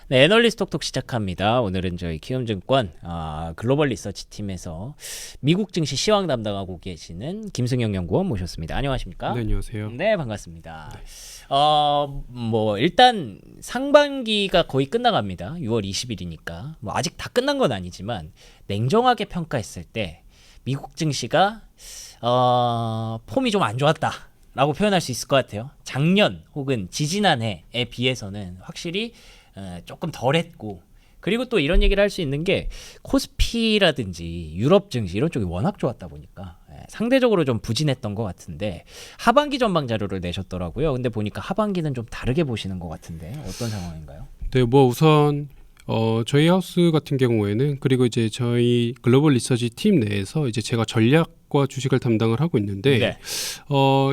네, 애널리스트 톡톡 시작합니다. 오늘은 저희 키움증권 글로벌 리서치 팀에서 미국 증시 시황 담당하고 계시는 김승영 연구원 모셨습니다. 안녕하십니까? 네, 안녕하세요. 네, 반갑습니다. 일단 상반기가 거의 끝나갑니다. 6월 20일이니까. 뭐 아직 다 끝난 건 아니지만 냉정하게 평가했을 때 미국 증시가 폼이 좀 안 좋았다라고 표현할 수 있을 것 같아요. 작년 혹은 지지난해에 비해서는 확실히 조금 덜했고, 그리고 또 이런 얘기를 할 수 있는 게 코스피라든지 유럽 증시 이런 쪽이 워낙 좋았다 보니까 상대적으로 좀 부진했던 것 같은데 하반기 전망 자료를 내셨더라고요. 근데 보니까 하반기는 좀 다르게 보시는 것 같은데 어떤 상황인가요? 네, 뭐 우선 저희 하우스 같은 경우에는, 그리고 이제 저희 글로벌 리서치 팀 내에서 이제 제가 전략과 주식을 담당을 하고 있는데, 네.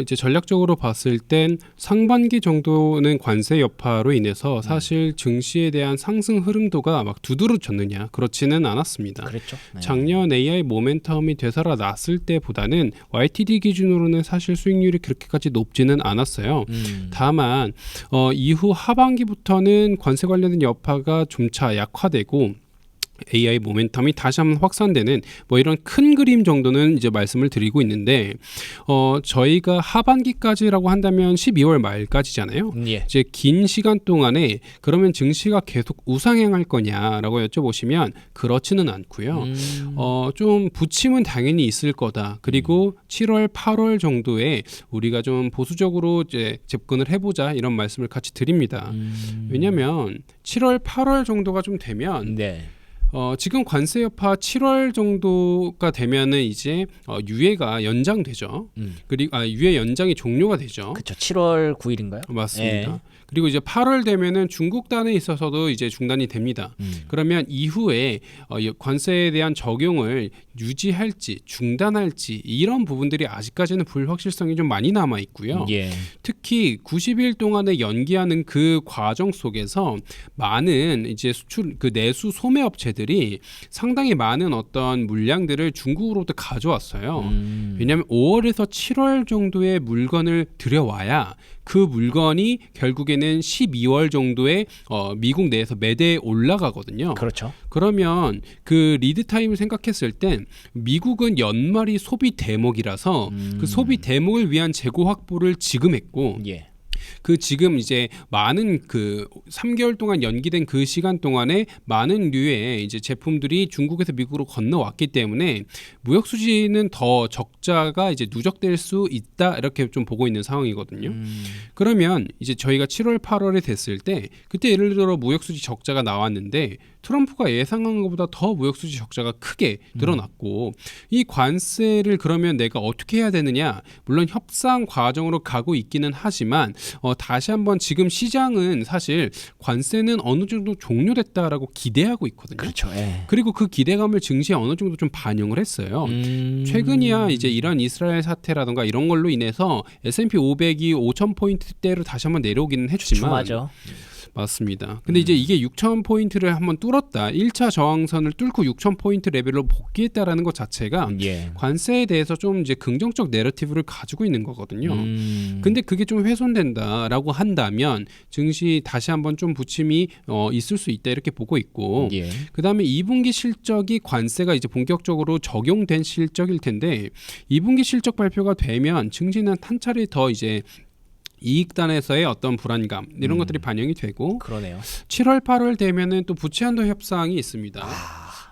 이제 전략적으로 봤을 땐 상반기 정도는 관세 여파로 인해서 사실 증시에 대한 상승 흐름도가 막 두드러졌느냐, 그렇지는 않았습니다. 그랬죠. 네. 작년 AI 모멘텀이 되살아났을 때보다는 YTD 기준으로는 사실 수익률이 그렇게까지 높지는 않았어요. 다만 이후 하반기부터는 관세 관련된 여파가 점차 약화되고 AI 모멘텀이 다시 한번 확산되는 뭐 이런 큰 그림 정도는 이제 말씀을 드리고 있는데, 저희가 하반기까지라고 한다면 12월 말까지잖아요. 예. 이제 긴 시간 동안에 그러면 증시가 계속 우상향할 거냐라고 여쭤보시면 그렇지는 않고요. 좀 부침은 당연히 있을 거다. 그리고 7월, 8월 정도에 우리가 좀 보수적으로 이제 접근을 해보자, 이런 말씀을 같이 드립니다. 왜냐하면 7월, 8월 정도가 좀 되면 네. 지금 관세 여파 7월 정도가 되면은 이제 유예가 연장되죠. 그리고 유예 연장이 종료가 되죠. 그렇죠. 7월 9일인가요? 맞습니다. 그리고 이제 8월 되면은 중국단에 있어서도 이제 중단이 됩니다. 그러면 이후에 관세에 대한 적용을 유지할지 중단할지 이런 부분들이 아직까지는 불확실성이 좀 많이 남아 있고요. 예. 특히 90일 동안에 연기하는 그 과정 속에서 많은 이제 수출 그 내수 소매 업체들이 상당히 많은 어떤 물량들을 중국으로부터 가져왔어요. 왜냐하면 5월에서 7월 정도의 물건을 들여와야 그 물건이 결국에는 12월 정도에 미국 내에서 매대에 올라가거든요. 그렇죠. 그러면 그 리드 타임을 생각했을 땐 미국은 연말이 소비 대목이라서 그 소비 대목을 위한 재고 확보를 지금 했고, 예. 그 지금 이제 많은 그 3개월 동안 연기된 그 시간 동안에 많은 류의 이제 제품들이 중국에서 미국으로 건너왔기 때문에 무역 수지는 더 적자가 이제 누적될 수 있다, 이렇게 좀 보고 있는 상황이거든요. 그러면 이제 저희가 7월, 8월에 됐을 때 그때 예를 들어 무역 수지 적자가 나왔는데 트럼프가 예상한 것보다 더 무역 수지 적자가 크게 늘어났고, 이 관세를 그러면 내가 어떻게 해야 되느냐, 물론 협상 과정으로 가고 있기는 하지만 다시 한번 지금 시장은 사실 관세는 어느 정도 종료됐다라고 기대하고 있거든요. 그렇죠. 예. 그리고 그 기대감을 증시에 어느 정도 좀 반영을 했어요. 최근이야 이제 이란 이스라엘 사태라든가 이런 걸로 인해서 S&P 500이 5,000포인트대로 다시 한번 내려오기는 했지만, 맞아. 맞습니다. 근데 이제 이게 6,000포인트를 한번 뚫었다, 1차 저항선을 뚫고 6,000포인트 레벨로 복귀했다라는 것 자체가 예. 관세에 대해서 좀 이제 긍정적 내러티브를 가지고 있는 거거든요. 근데 그게 좀 훼손된다라고 한다면 증시 다시 한번 좀 부침이 있을 수 있다, 이렇게 보고 있고, 예. 그다음에 2분기 실적이 관세가 이제 본격적으로 적용된 실적일 텐데 2분기 실적 발표가 되면 증시는 한 차례 더 이제 이익단에서의 어떤 불안감 이런 것들이 반영이 되고, 그러네요. 7월, 8월 되면은 또 부채 한도 협상이 있습니다.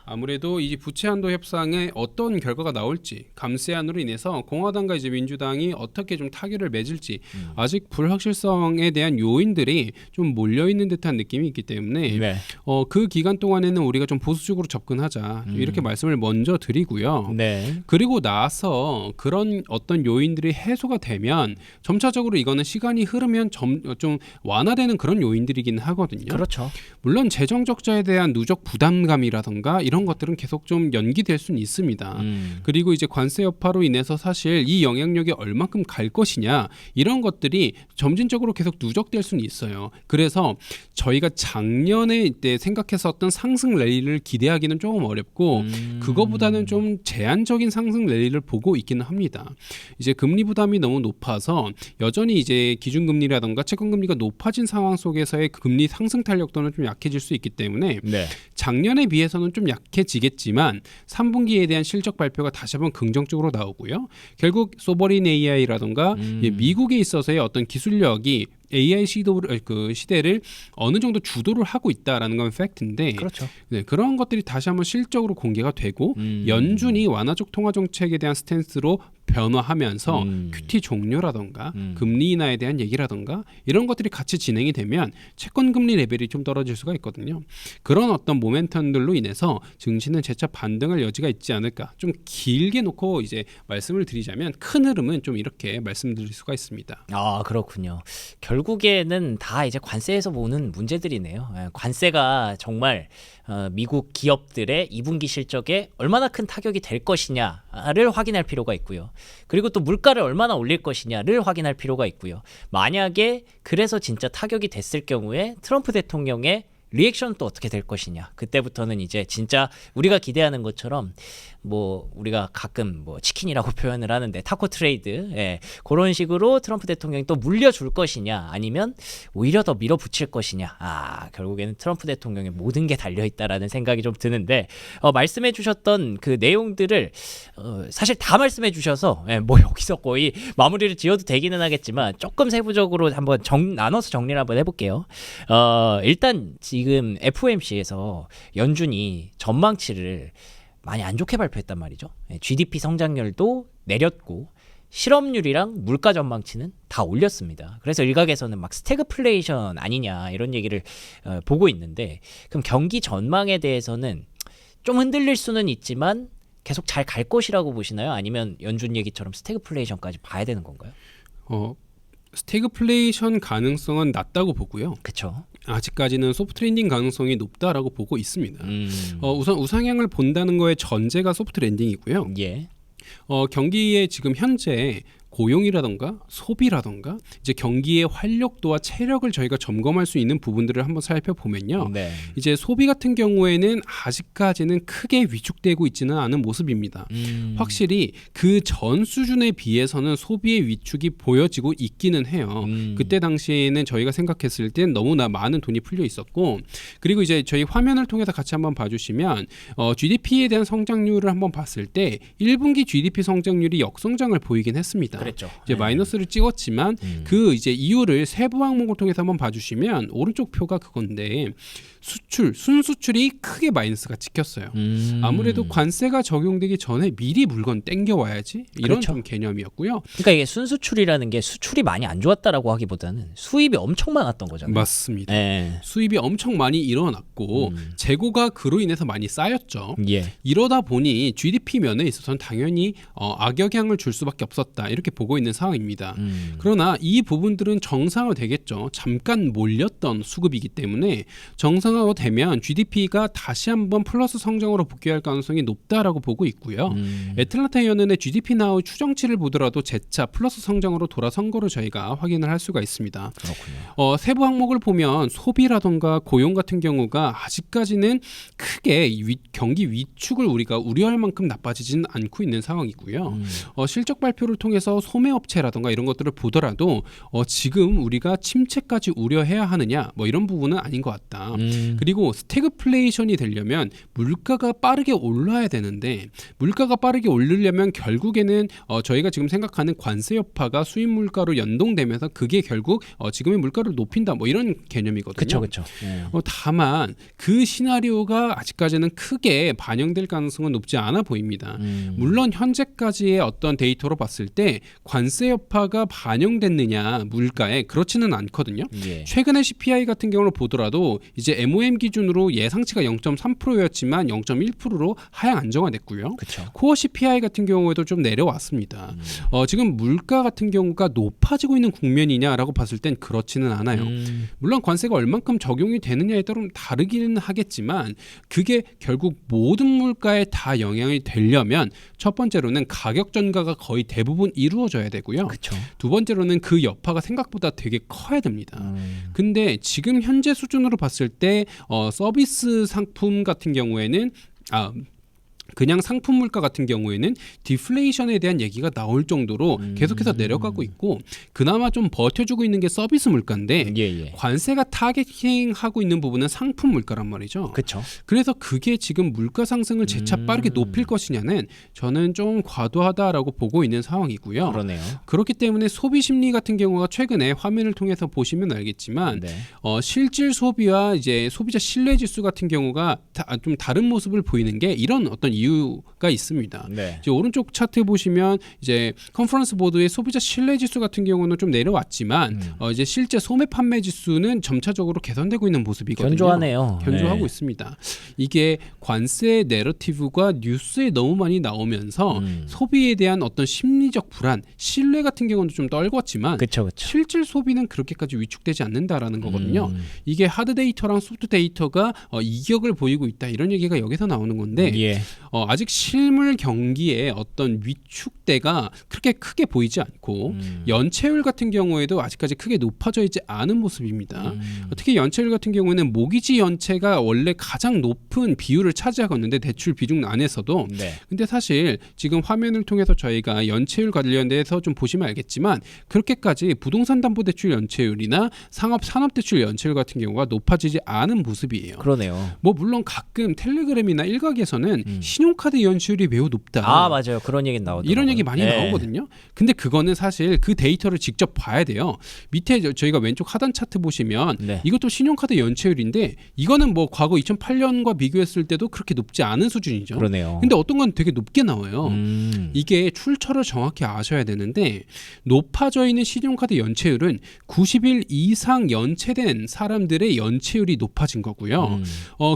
아무래도 이 부채 한도 협상에 어떤 결과가 나올지, 감세안으로 인해서 공화당과 이제 민주당이 어떻게 좀 타결을 맺을지 아직 불확실성에 대한 요인들이 좀 몰려 있는 듯한 느낌이 있기 때문에 네. 그 기간 동안에는 우리가 좀 보수적으로 접근하자, 이렇게 말씀을 먼저 드리고요. 네. 그리고 나서 그런 어떤 요인들이 해소가 되면 점차적으로 이거는 시간이 흐르면 좀 완화되는 그런 요인들이긴 하거든요. 그렇죠. 물론 재정 적자에 대한 누적 부담감이라던가 이런 이런 것들은 계속 좀 연기될 수는 있습니다. 그리고 이제 관세 여파로 인해서 사실 이 영향력이 얼만큼 갈 것이냐 이런 것들이 점진적으로 계속 누적될 수는 있어요. 그래서 저희가 작년에 이때 생각했었던 상승 랠리를 기대하기는 조금 어렵고 그거보다는 좀 제한적인 상승 랠리를 보고 있기는 합니다. 이제 금리 부담이 너무 높아서 여전히 이제 기준금리라던가 채권금리가 높아진 상황 속에서의 금리 상승 탄력도는 좀 약해질 수 있기 때문에 네. 작년에 비해서는 좀 약해지겠지만 3분기에 대한 실적 발표가 다시 한번 긍정적으로 나오고요. 결국 소버린 AI라던가 미국에 있어서의 어떤 기술력이 AI 시대를 어느 정도 주도를 하고 있다라는 건 팩트인데 그렇죠. 네, 그런 것들이 다시 한번 실적으로 공개가 되고 연준이 완화적 통화 정책에 대한 스탠스로 변화하면서 QT 종료라던가 금리 인하에 대한 얘기라던가 이런 것들이 같이 진행이 되면 채권 금리 레벨이 좀 떨어질 수가 있거든요. 그런 어떤 모멘텀들로 인해서 증시는 재차 반등할 여지가 있지 않을까. 좀 길게 놓고 이제 말씀을 드리자면 큰 흐름은 좀 이렇게 말씀드릴 수가 있습니다. 아, 그렇군요. 결국에는 다 이제 관세에서 보는 문제들이네요. 관세가 정말 미국 기업들의 2분기 실적에 얼마나 큰 타격이 될 것이냐를 확인할 필요가 있고요. 그리고 또 물가를 얼마나 올릴 것이냐를 확인할 필요가 있고요. 만약에 그래서 진짜 타격이 됐을 경우에 트럼프 대통령의 리액션은 또 어떻게 될 것이냐. 그때부터는 이제 진짜 우리가 기대하는 것처럼 뭐 우리가 가끔 뭐 치킨이라고 표현을 하는데 타코 트레이드, 그런 식으로 트럼프 대통령이 또 물려줄 것이냐 아니면 오히려 더 밀어붙일 것이냐. 결국에는 트럼프 대통령의 모든 게 달려있다라는 생각이 좀 드는데 말씀해 주셨던 그 내용들을 사실 다 말씀해 주셔서 뭐 여기서 거의 마무리를 지어도 되기는 하겠지만 조금 세부적으로 한번 나눠서 정리를 한번 해볼게요. 일단 지금 FOMC에서 연준이 전망치를 많이 안 좋게 발표했단 말이죠. GDP 성장률도 내렸고 실업률이랑 물가 전망치는 다 올렸습니다. 그래서 일각에서는 막 스태그플레이션 아니냐 이런 얘기를 보고 있는데 그럼 경기 전망에 대해서는 좀 흔들릴 수는 있지만 계속 잘 갈 것이라고 보시나요? 아니면 연준 얘기처럼 스태그플레이션까지 봐야 되는 건가요? 스태그플레이션 가능성은 낮다고 보고요. 그렇죠. 아직까지는 소프트 랜딩 가능성이 높다라고 보고 있습니다. 우선 우상향을 본다는 거의 전제가 소프트 랜딩이고요. 예. 경기에 지금 현재 고용이라던가 소비라던가 이제 경기의 활력도와 체력을 저희가 점검할 수 있는 부분들을 한번 살펴보면요. 네. 이제 소비 같은 경우에는 아직까지는 크게 위축되고 있지는 않은 모습입니다. 확실히 그 전 수준에 비해서는 소비의 위축이 보여지고 있기는 해요. 그때 당시에는 저희가 생각했을 땐 너무나 많은 돈이 풀려 있었고 그리고 이제 저희 화면을 통해서 같이 한번 봐주시면 GDP에 대한 성장률을 한번 봤을 때 1분기 GDP 성장률이 역성장을 보이긴 했습니다. 그랬죠. 이제 마이너스를 찍었지만 그 이제 이유를 세부 항목을 통해서 한번 봐주시면 오른쪽 표가 그건데 순수출이 크게 마이너스가 찍혔어요. 아무래도 관세가 적용되기 전에 미리 물건 땡겨와야지 이런 그렇죠. 좀 개념이었고요. 그러니까 이게 순수출이라는 게 수출이 많이 안 좋았다라고 하기보다는 수입이 엄청 많았던 거잖아요. 맞습니다. 예. 수입이 엄청 많이 일어났고 재고가 그로 인해서 많이 쌓였죠. 예. 이러다 보니 GDP 면에 있어서는 당연히 악영향을 줄 수밖에 없었다 이렇게 보고 있는 상황입니다. 그러나 이 부분들은 정상화되겠죠. 잠깐 몰렸던 수급이기 때문에 정상화되면 GDP가 다시 한번 플러스 성장으로 복귀할 가능성이 높다라고 보고 있고요. 애틀란타 연은의 GDP 나우 추정치를 보더라도 재차 플러스 성장으로 돌아선 거로 저희가 확인을 할 수가 있습니다. 그렇군요. 세부 항목을 보면 소비라던가 고용 같은 경우가 아직까지는 크게 경기 위축을 우리가 우려할 만큼 나빠지지는 않고 있는 상황이고요. 실적 발표를 통해서 소매업체라던가 이런 것들을 보더라도 지금 우리가 침체까지 우려해야 하느냐 뭐 이런 부분은 아닌 것 같다. 그리고 스태그플레이션이 되려면 물가가 빠르게 올라야 되는데 물가가 빠르게 오르려면 결국에는 저희가 지금 생각하는 관세 여파가 수입 물가로 연동되면서 그게 결국 지금의 물가를 높인다 뭐 이런 개념이거든요. 그렇죠. 다만 그 시나리오가 아직까지는 크게 반영될 가능성은 높지 않아 보입니다. 물론 현재까지의 어떤 데이터로 봤을 때 관세 여파가 반영됐느냐 물가에 그렇지는 않거든요. 예. 최근의 CPI 같은 경우를 보더라도 이제 MOM 기준으로 예상치가 0.3%였지만 0.1%로 하향 안정화됐고요. 그렇죠. 코어 CPI 같은 경우에도 좀 내려왔습니다. 지금 물가 같은 경우가 높아지고 있는 국면이냐라고 봤을 땐 그렇지는 않아요. 물론 관세가 얼만큼 적용이 되느냐에 따라 다르기는 하겠지만 그게 결국 모든 물가에 다 영향이 되려면 첫 번째로는 가격 전가가 거의 대부분 이루어져야 되고요. 그렇죠. 두 번째로는 그 여파가 생각보다 되게 커야 됩니다. 근데 지금 현재 수준으로 봤을 때 서비스 상품 같은 경우에는 그냥 상품 물가 같은 경우에는 디플레이션에 대한 얘기가 나올 정도로 계속해서 내려가고 있고 그나마 좀 버텨주고 있는 게 서비스 물가인데 예. 관세가 타겟팅하고 있는 부분은 상품 물가란 말이죠. 그렇죠. 그래서 그게 지금 물가 상승을 재차 빠르게 높일 것이냐는 저는 좀 과도하다라고 보고 있는 상황이고요. 그러네요. 그렇기 때문에 소비 심리 같은 경우가 최근에 화면을 통해서 보시면 알겠지만 네. 실질 소비와 이제 소비자 신뢰 지수 같은 경우가 좀 다른 모습을 보이는 게 이런 어떤 이유가 있습니다. 네. 이제 오른쪽 차트 보시면 이제 컨퍼런스 보드의 소비자 신뢰 지수 같은 경우는 좀 내려왔지만 이제 실제 소매 판매 지수는 점차적으로 개선되고 있는 모습이거든요. 견조하네요. 견조하고 네. 있습니다. 이게 관세 내러티브가 뉴스에 너무 많이 나오면서 소비에 대한 어떤 심리적 불안, 신뢰 같은 경우는 좀 떨궜지만 그렇죠. 실질 소비는 그렇게까지 위축되지 않는다라는 거거든요. 이게 하드 데이터랑 소프트 데이터가 이격을 보이고 있다 이런 얘기가 여기서 나오는 건데 예. 아직 실물 경기에 어떤 위축대가 그렇게 크게 보이지 않고 연체율 같은 경우에도 아직까지 크게 높아져 있지 않은 모습입니다. 특히 연체율 같은 경우에는 모기지 연체가 원래 가장 높은 비율을 차지하고 있는데 대출 비중 안에서도 네. 근데 사실 지금 화면을 통해서 저희가 연체율 관련돼서 좀 보시면 알겠지만 그렇게까지 부동산 담보 대출 연체율이나 산업대출 연체율 같은 경우가 높아지지 않은 모습이에요. 그러네요. 뭐 물론 가끔 텔레그램이나 일각에서는 신용카드 연체율이 매우 높다. 맞아요. 그런 얘기 나오더라고요. 이런 얘기 많이 네. 나오거든요. 근데 그거는 사실 그 데이터를 직접 봐야 돼요. 밑에 저희가 왼쪽 하단 차트 보시면 네. 이것도 신용카드 연체율인데 이거는 뭐 과거 2008년과 비교했을 때도 그렇게 높지 않은 수준이죠. 그러네요. 근데 어떤 건 되게 높게 나와요. 이게 출처를 정확히 아셔야 되는데 높아져 있는 신용카드 연체율은 90일 이상 연체된 사람들의 연체율이 높아진 거고요.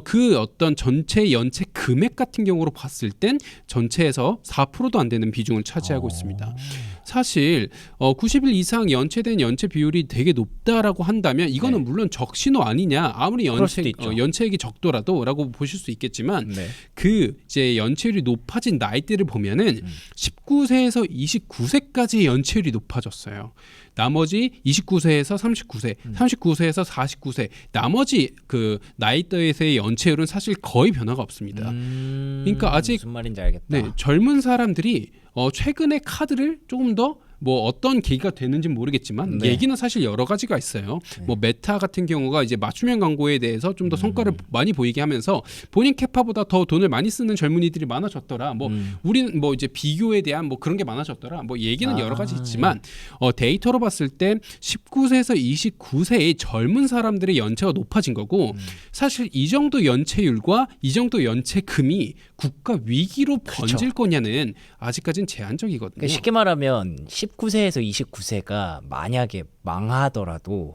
그 어떤 전체 연체 금액 같은 경우로 봤을 땐 전체에서 4%도 안 되는 비중을 차지하고 있습니다. 사실 90일 이상 연체된 연체 비율이 되게 높다라고 한다면 이거는 네. 물론 적신호 아니냐 아무리 그럴 수도 있죠. 연체액이 적더라도라고 보실 수 있겠지만 네. 그 이제 연체율이 높아진 나이대를 보면은 19세에서 29세까지 연체율이 높아졌어요. 나머지 29세에서 39세, 39세에서 49세 나머지 그 나이대에서의 연체율은 사실 거의 변화가 없습니다. 그러니까 아직 무슨 말인지 알겠다. 네, 젊은 사람들이 최근에 카드를 조금 더 뭐 어떤 계기가 되는지 모르겠지만 네. 얘기는 사실 여러 가지가 있어요. 뭐 메타 같은 경우가 이제 맞춤형 광고에 대해서 좀 더 성과를 많이 보이게 하면서 본인 캐파보다 더 돈을 많이 쓰는 젊은이들이 많아졌더라. 뭐 우리는 뭐 이제 비교에 대한 뭐 그런 게 많아졌더라. 뭐 얘기는 여러 가지 있지만 데이터로 봤을 때 19세에서 29세의 젊은 사람들의 연체가 높아진 거고 사실 이 정도 연체율과 이 정도 연체금이 국가 위기로 번질 거냐는 아직까지는 제한적이거든요. 그러니까 쉽게 말하면 19세에서 29세가 만약에 망하더라도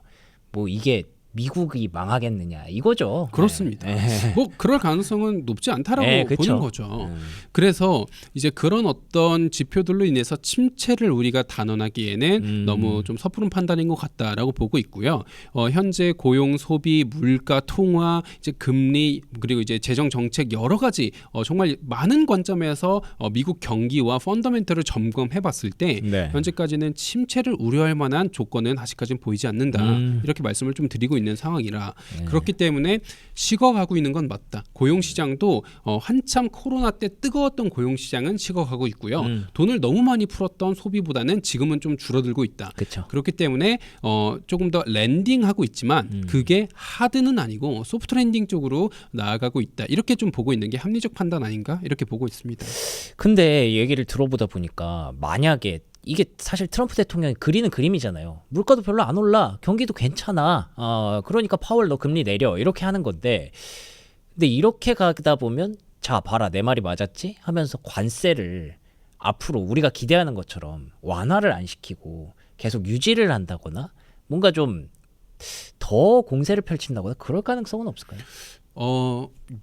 뭐 이게 미국이 망하겠느냐 이거죠. 그렇습니다. 네. 뭐 그럴 가능성은 높지 않다라고 네, 보는 그쵸. 거죠. 그래서 이제 그런 어떤 지표들로 인해서 침체를 우리가 단언하기에는 너무 좀 섣부른 판단인 것 같다라고 보고 있고요. 현재 고용, 소비, 물가, 통화, 이제 금리 그리고 이제 재정 정책 여러 가지 정말 많은 관점에서 미국 경기와 펀더멘털을 점검해봤을 때 네. 현재까지는 침체를 우려할 만한 조건은 아직까지는 보이지 않는다. 이렇게 말씀을 좀 드리고 있는 상황이라 그렇기 때문에 식어가고 있는 건 맞다. 고용시장도 한참 코로나 때 뜨거웠던 고용시장은 식어가고 있고요. 돈을 너무 많이 풀었던 소비보다는 지금은 좀 줄어들고 있다. 그렇죠. 그렇기 때문에 조금 더 랜딩하고 있지만 그게 하드는 아니고 소프트 랜딩 쪽으로 나아가고 있다. 이렇게 좀 보고 있는 게 합리적 판단 아닌가? 이렇게 보고 있습니다. 근데 얘기를 들어보다 보니까 만약에 이게 사실 트럼프 대통령이 그리는 그림이잖아요. 물가도 별로 안 올라. 경기도 괜찮아. 그러니까 파월 너 금리 내려. 이렇게 하는 건데. 근데 이렇게 가다 보면 자 봐라 내 말이 맞았지? 하면서 관세를 앞으로 우리가 기대하는 것처럼 완화를 안 시키고 계속 유지를 한다거나 뭔가 좀 더 공세를 펼친다고요? 그럴 가능성은 없을까요?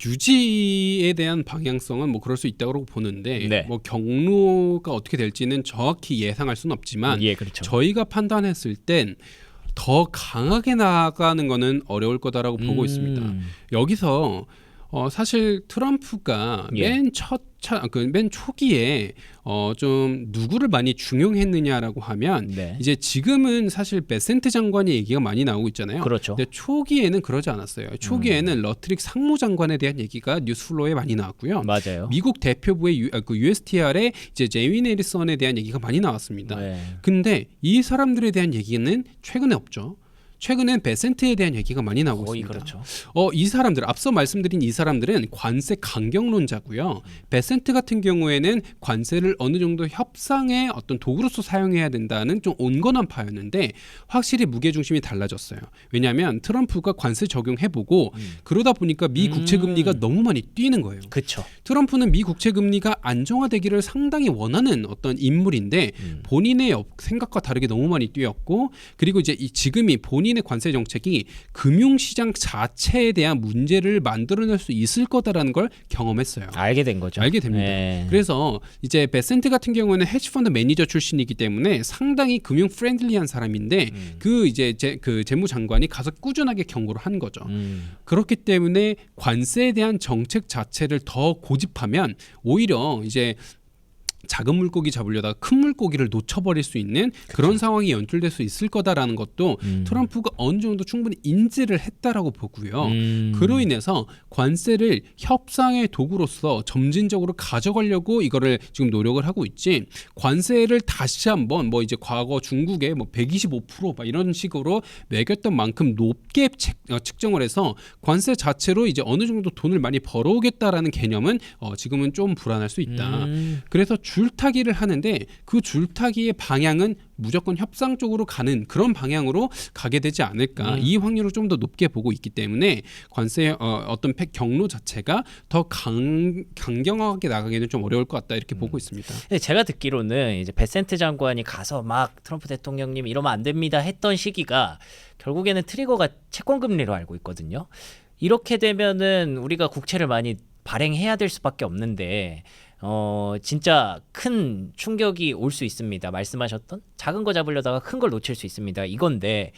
유지에 대한 방향성은 뭐 그럴 수 있다고 보는데 네. 뭐 경로가 어떻게 될지는 정확히 예상할 수는 없지만 예, 그렇죠. 저희가 판단했을 땐 더 강하게 나가는 거는 어려울 거다라고 보고 있습니다. 여기서 사실 트럼프가 예. 맨 초기에 좀 누구를 많이 중용했느냐라고 하면 네. 이제 지금은 사실 베센트 장관의 얘기가 많이 나오고 있잖아요. 그렇죠. 근데 초기에는 그러지 않았어요. 초기에는 러트릭 상무장관에 대한 얘기가 뉴스플로우에 많이 나왔고요. 맞아요. 미국 대표부의 USTR에 이제 제이미 내리선에 대한 얘기가 많이 나왔습니다. 네. 근데 이 사람들에 대한 얘기는 최근에 없죠. 최근엔 베센트에 대한 얘기가 많이 나오고 거의 있습니다. 그렇죠. 이 사람들 앞서 말씀드린 이 사람들은 관세 강경론자고요. 베센트 같은 경우에는 관세를 어느 정도 협상의 어떤 도구로서 사용해야 된다는 좀 온건한 파였는데 확실히 무게 중심이 달라졌어요. 왜냐하면 트럼프가 관세 적용해보고 그러다 보니까 미 국채 금리가 너무 많이 뛰는 거예요. 그렇죠. 트럼프는 미 국채 금리가 안정화되기를 상당히 원하는 어떤 인물인데 본인의 생각과 다르게 너무 많이 뛰었고 그리고 이제 지금이 본인의 관세 정책이 금융시장 자체에 대한 문제를 만들어낼 수 있을 거다라는 걸 경험했어요. 알게 된 거죠. 알게 됩니다. 네. 그래서 이제 베센트 같은 경우에는 헤지펀드 매니저 출신이기 때문에 상당히 금융 프렌들리한 사람인데 그 이제 그 재무장관이 가서 꾸준하게 경고를 한 거죠. 그렇기 때문에 관세에 대한 정책 자체를 더 고집하면 오히려 이제 작은 물고기 잡으려다가 큰 물고기를 놓쳐버릴 수 있는 그런 상황이 연출될 수 있을 거다라는 것도 트럼프가 어느 정도 충분히 인지를 했다라고 보고요. 그로 인해서 관세를 협상의 도구로서 점진적으로 가져가려고 이거를 지금 노력을 하고 있지 관세를 다시 한번 뭐 이제 과거 중국에 뭐 125% 이런 식으로 매겼던 만큼 높게 측정을 해서 관세 자체로 이제 어느 정도 돈을 많이 벌어오겠다라는 개념은 지금은 좀 불안할 수 있다. 그래서 줄타기를 하는데 그 줄타기의 방향은 무조건 협상 쪽으로 가는 그런 방향으로 가게 되지 않을까 이 확률을 좀 더 높게 보고 있기 때문에 관세의 어떤 경로 자체가 더 강경하게 나가기는 좀 어려울 것 같다 이렇게 보고 있습니다. 근데 제가 듣기로는 이제 베센트 장관이 가서 막 트럼프 대통령님 이러면 안 됩니다 했던 시기가 결국에는 트리거가 채권 금리로 알고 있거든요. 이렇게 되면은 우리가 국채를 많이 발행해야 될 수밖에 없는데 진짜 큰 충격이 올 수 있습니다. 말씀하셨던 작은 거 잡으려다가 큰 걸 놓칠 수 있습니다. 이건데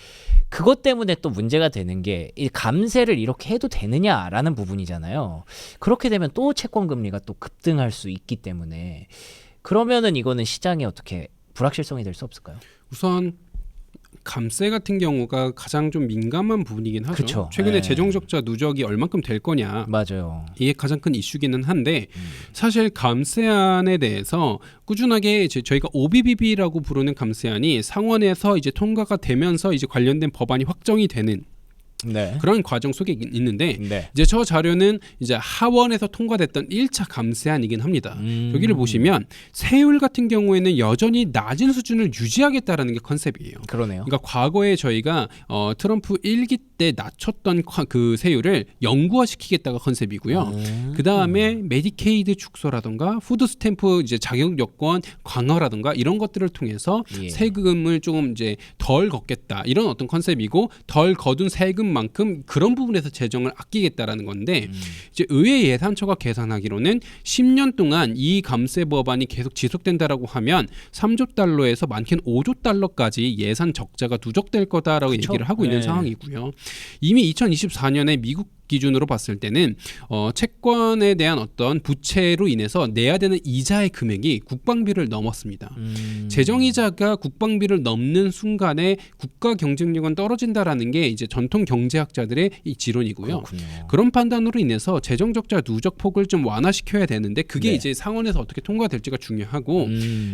그것 때문에 또 문제가 되는 게 이 감세를 이렇게 해도 되느냐라는 부분이잖아요. 그렇게 되면 또 채권 금리가 또 급등할 수 있기 때문에 그러면은 이거는 시장에 어떻게 불확실성이 될 수 없을까요? 우선 감세 같은 경우가 가장 좀 민감한 부분이긴 하죠. 그쵸. 최근에 네. 재정적자 누적이 얼만큼 될 거냐. 맞아요. 이게 가장 큰 이슈기는 한데 사실 감세안에 대해서 꾸준하게 저희가 OBBB라고 부르는 감세안이 상원에서 이제 통과가 되면서 이제 관련된 법안이 확정이 되는 네. 그런 과정 속에 있는데 네. 이제 저 자료는 이제 하원에서 통과됐던 1차 감세안이긴 합니다. 여기를 보시면 세율 같은 경우에는 여전히 낮은 수준을 유지하겠다라는 게 컨셉이에요. 그러네요. 그러니까 과거에 저희가 트럼프 1기 때 낮췄던 그 세율을 영구화시키겠다가 컨셉이고요. 그 다음에 메디케이드 축소라든가 푸드 스탬프 이제 자격 요건 강화라든가 이런 것들을 통해서 예. 세금을 조금 이제 덜 걷겠다 이런 어떤 컨셉이고 덜 거둔 세금만큼 그런 부분에서 재정을 아끼겠다라는 건데 이제 의회 예산처가 계산하기로는 10년 동안 이 감세 법안이 계속 지속된다라고 하면 3조 달러에서 많게는 5조 달러까지 예산 적자가 누적될 거다라고 그쵸? 얘기를 하고 있는 네. 상황이고요. 이미 2024년에 미국 기준으로 봤을 때는 채권에 대한 어떤 부채로 인해서 내야 되는 이자의 금액이 국방비를 넘었습니다. 재정이자가 국방비를 넘는 순간에 국가 경쟁력은 떨어진다라는 게 이제 전통 경제학자들의 이 지론이고요. 그렇군요. 그런 판단으로 인해서 재정적자 누적 폭을 좀 완화시켜야 되는데 그게 네. 이제 상원에서 어떻게 통과될지가 중요하고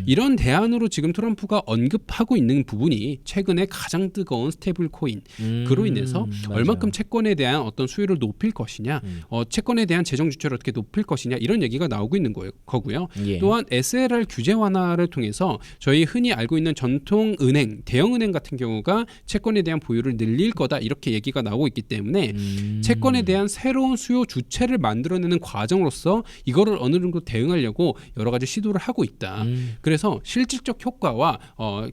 이런 대안으로 지금 트럼프가 언급하고 있는 부분이 최근에 가장 뜨거운 스테이블 코인 그로 인해서 맞아요. 얼만큼 채권에 대한 어떤 수요를 높일 것이냐, 채권에 대한 재정 주체를 어떻게 높일 것이냐 이런 얘기가 나오고 있는 거고요. 예. 또한 SLR 규제 완화를 통해서 저희 흔히 알고 있는 전통 은행, 대형 은행 같은 경우가 채권에 대한 보유를 늘릴 거다 이렇게 얘기가 나오고 있기 때문에 채권에 대한 새로운 수요 주체를 만들어내는 과정으로서 이거를 어느 정도 대응하려고 여러 가지 시도를 하고 있다. 그래서 실질적 효과와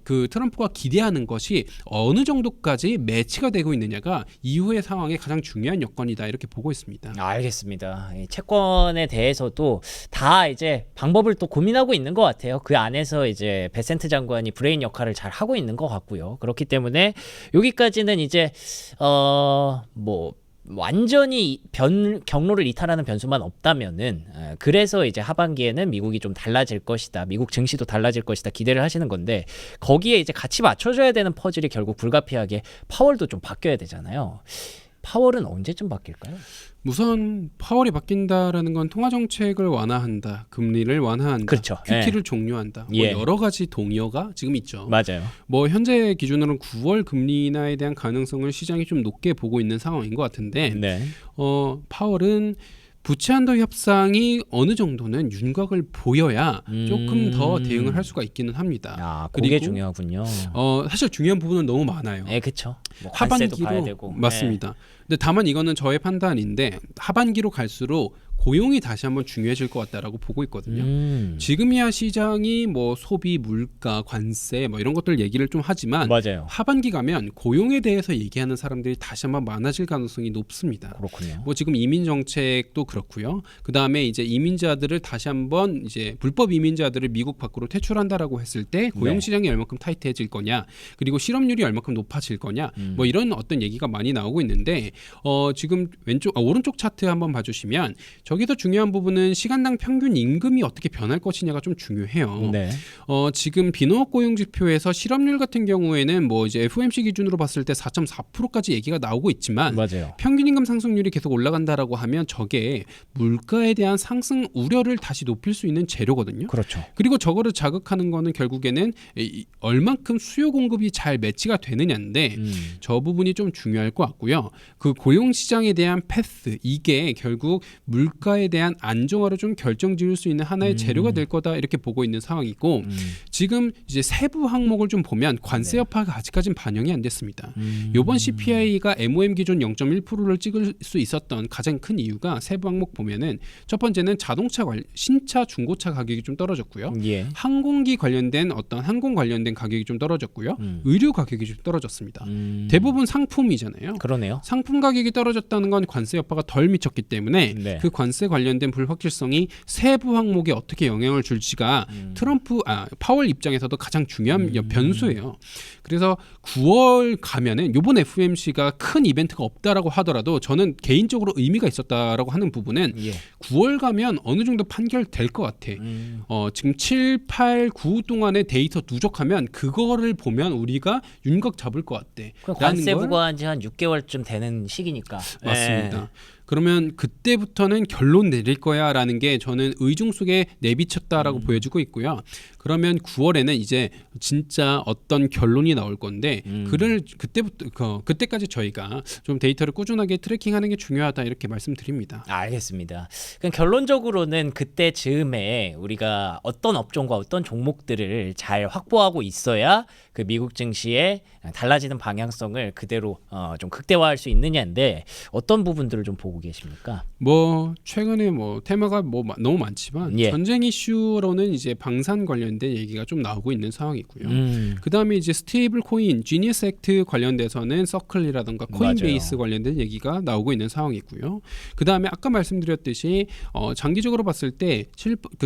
그 트럼프가 기대하는 것이 어느 정도까지 매치가 되고 있느냐가 이후의 상황의 가장 중요한 여건이다 이렇게 보고 있습니다. 알겠습니다. 이 채권에 대해서도 다 이제 방법을 또 고민하고 있는 것 같아요. 그 안에서 이제 베센트 장관이 브레인 역할을 잘 하고 있는 것 같고요. 그렇기 때문에 여기까지는 이제 뭐 완전히 경로를 이탈하는 변수만 없다면은 그래서 이제 하반기에는 미국이 좀 달라질 것이다. 미국 증시도 달라질 것이다. 기대를 하시는 건데 거기에 이제 같이 맞춰줘야 되는 퍼즐이 결국 불가피하게 파월도 좀 바뀌어야 되잖아요. 파월은 언제쯤 바뀔까요? 우선 파월이 바뀐다라는 건 통화 정책을 완화한다, 금리를 완화한다, 그렇죠. QT를 종료한다. 예. 뭐 여러 가지 동의어가 지금 있죠. 맞아요. 뭐 현재 기준으로는 9월 금리 인하에 대한 가능성을 시장이 좀 높게 보고 있는 상황인 것 같은데 네. 파월은 부채 한도 협상이 어느 정도는 윤곽을 보여야 조금 더 대응을 할 수가 있기는 합니다. 아, 그게 그리고 중요하군요. 사실 중요한 부분은 너무 많아요. 네, 그렇죠. 뭐 관세도 봐야 되고. 맞습니다. 근데 다만 이거는 저의 판단인데 하반기로 갈수록 고용이 다시 한번 중요해질 것 같다라고 보고 있거든요. 지금이야 시장이 뭐 소비, 물가, 관세 뭐 이런 것들 얘기를 좀 하지만 맞아요. 하반기 가면 고용에 대해서 얘기하는 사람들이 다시 한번 많아질 가능성이 높습니다. 그렇군요. 뭐 지금 이민 정책도 그렇고요. 그 다음에 이제 이민자들을 다시 한번 이제 불법 이민자들을 미국 밖으로 퇴출한다라고 했을 때 고용 시장이 얼마큼 타이트해질 거냐, 그리고 실업률이 얼마큼 높아질 거냐, 뭐 이런 어떤 얘기가 많이 나오고 있는데 지금 오른쪽 차트 한번 봐주시면. 저기서 중요한 부분은 시간당 평균 임금이 어떻게 변할 것이냐가 좀 중요해요. 네. 지금 비농업 고용 지표에서 실업률 같은 경우에는 뭐 이제 FOMC 기준으로 봤을 때 4.4%까지 얘기가 나오고 있지만 맞아요. 평균 임금 상승률이 계속 올라간다라고 하면 저게 물가에 대한 상승 우려를 다시 높일 수 있는 재료거든요. 그렇죠. 그리고 저거를 자극하는 거는 결국에는 얼만큼 수요 공급이 잘 매치가 되느냐인데 저 부분이 좀 중요할 것 같고요. 그 고용 시장에 대한 패스 이게 결국 물가에 대한 안정화를 좀 결정지을 수 있는 하나의 재료가 될 거다 이렇게 보고 있는 상황이고 지금 이제 세부 항목을 좀 보면 관세 여파가 아직까지는 반영이 안 됐습니다. 이번 CPI가 MOM 기준 0.1%를 찍을 수 있었던 가장 큰 이유가 세부 항목 보면은 첫 번째는 자동차 신차 중고차 가격이 좀 떨어졌고요. 예. 항공기 관련된 항공 관련된 가격이 좀 떨어졌고요. 의류 가격이 좀 떨어졌습니다. 대부분 상품이잖아요. 그러네요. 상품 가격이 떨어졌다는 건 관세 여파가 덜 미쳤기 때문에 네. 그 관세 관련된 불확실성이 세부 항목에 어떻게 영향을 줄지가 파월 입장에서도 가장 중요한 변수예요. 그래서 9월 가면은 이번 FOMC가 큰 이벤트가 없다라고 하더라도 저는 개인적으로 의미가 있었다라고 하는 부분은 9월 가면 어느 정도 판결될 것 같아. 지금 7, 8, 9 동안의 데이터 누적하면 그거를 보면 우리가 윤곽 잡을 것 같대. 관세 부과한 지 한 6개월쯤 되는 시기니까. 맞습니다. 네. 그러면 그때부터는 결론 내릴 거야라는 게 저는 의중 속에 내비쳤다라고 보여지고 있고요. 그러면 9월에는 이제 진짜 어떤 결론이 나올 건데 그때까지 저희가 좀 데이터를 꾸준하게 트래킹하는 게 중요하다 이렇게 말씀드립니다. 알겠습니다. 그럼 결론적으로는 그때 즈음에 우리가 어떤 업종과 어떤 종목들을 잘 확보하고 있어야 그 미국 증시의 달라지는 방향성을 그대로 좀 극대화할 수 있느냐인데 어떤 부분들을 좀 보고 계십니까? 뭐 최근에 뭐 테마가 뭐 너무 많지만 전쟁 이슈로는 이제 방산 관련된 얘기가 좀 나오고 있는 상황이고요. 그다음에 이제 스테이블 코인, 지니어스 액트 관련돼서는 서클이라든가 코인베이스 관련된 얘기가 나오고 있는 상황이고요. 그다음에 아까 말씀드렸듯이 장기적으로 봤을 때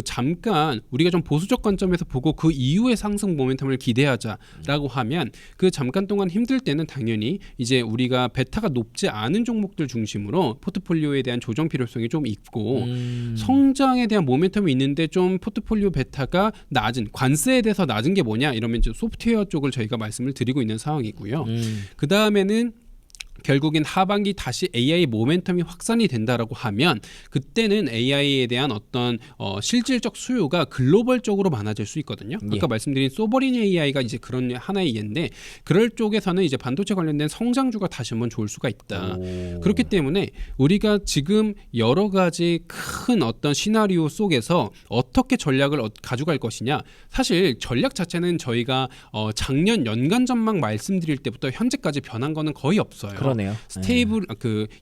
잠깐 우리가 좀 보수적 관점에서 보고 그 이후의 상승 모멘텀을 기대하자라고 하면 그 잠깐 동안 힘들 때는 당연히 이제 우리가 베타가 높지 않은 종목들 중심으로 포트폴리오에 대한 조정 필요성이 좀 있고 성장에 대한 모멘텀이 있는데 좀 포트폴리오 베타가 낮은 관세에 대해서 낮은 게 뭐냐 이러면 이제 소프트웨어 쪽을 저희가 말씀을 드리고 있는 상황이고요. 그 다음에는 결국엔 하반기 다시 AI 모멘텀이 확산이 된다라고 하면 그때는 AI에 대한 어떤 실질적 수요가 글로벌적으로 많아질 수 있거든요. 예. 아까 말씀드린 소버린 AI가 이제 그런 하나의 예인데 그럴 쪽에서는 이제 반도체 관련된 성장주가 다시 한번 좋을 수가 있다. 오. 그렇기 때문에 우리가 지금 여러 가지 큰 어떤 시나리오 속에서 어떻게 전략을 가져갈 것이냐. 사실 전략 자체는 저희가 작년 연간 전망 말씀드릴 때부터 현재까지 변한 거는 거의 없어요. 그러네요. 스테이블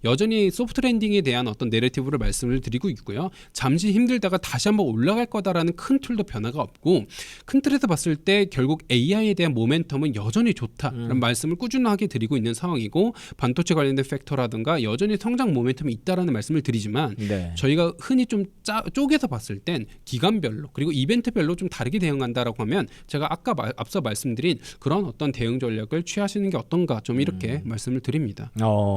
여전히 소프트 랜딩에 대한 어떤 내러티브를 말씀을 드리고 있고요. 잠시 힘들다가 다시 한번 올라갈 거다라는 큰 틀도 변화가 없고 큰 틀에서 봤을 때 결국 AI에 대한 모멘텀은 여전히 좋다라는 말씀을 꾸준하게 드리고 있는 상황이고 반도체 관련된 팩터라든가 여전히 성장 모멘텀이 있다라는 말씀을 드리지만 네. 저희가 흔히 좀 쪼개서 봤을 땐 기간별로 그리고 이벤트별로 좀 다르게 대응한다라고 하면 제가 아까 앞서 말씀드린 그런 어떤 대응 전략을 취하시는 게 어떤가 좀 이렇게 말씀을 드립니다.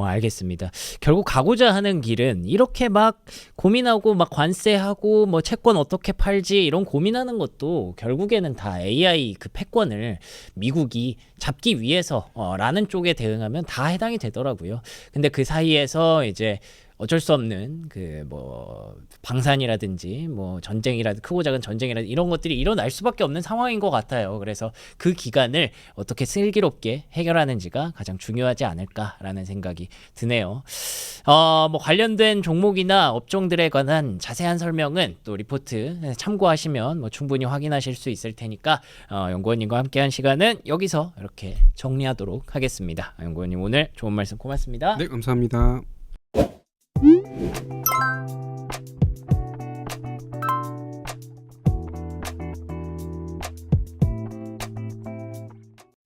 알겠습니다. 결국 가고자 하는 길은 이렇게 막 고민하고 막 관세하고 뭐 채권 어떻게 팔지 이런 고민하는 것도 결국에는 다 AI 그 패권을 미국이 잡기 위해서 라는 쪽에 대응하면 다 해당이 되더라고요. 근데 그 사이에서 이제 어쩔 수 없는 그 뭐 방산이라든지 뭐 전쟁이라든지 크고 작은 전쟁이라든지 이런 것들이 일어날 수밖에 없는 상황인 것 같아요. 그래서 그 기간을 어떻게 슬기롭게 해결하는지가 가장 중요하지 않을까라는 생각이 드네요. 뭐 관련된 종목이나 업종들에 관한 자세한 설명은 또 리포트 참고하시면 뭐 충분히 확인하실 수 있을 테니까 연구원님과 함께한 시간은 여기서 이렇게 정리하도록 하겠습니다. 연구원님 오늘 좋은 말씀 고맙습니다. 네, 감사합니다.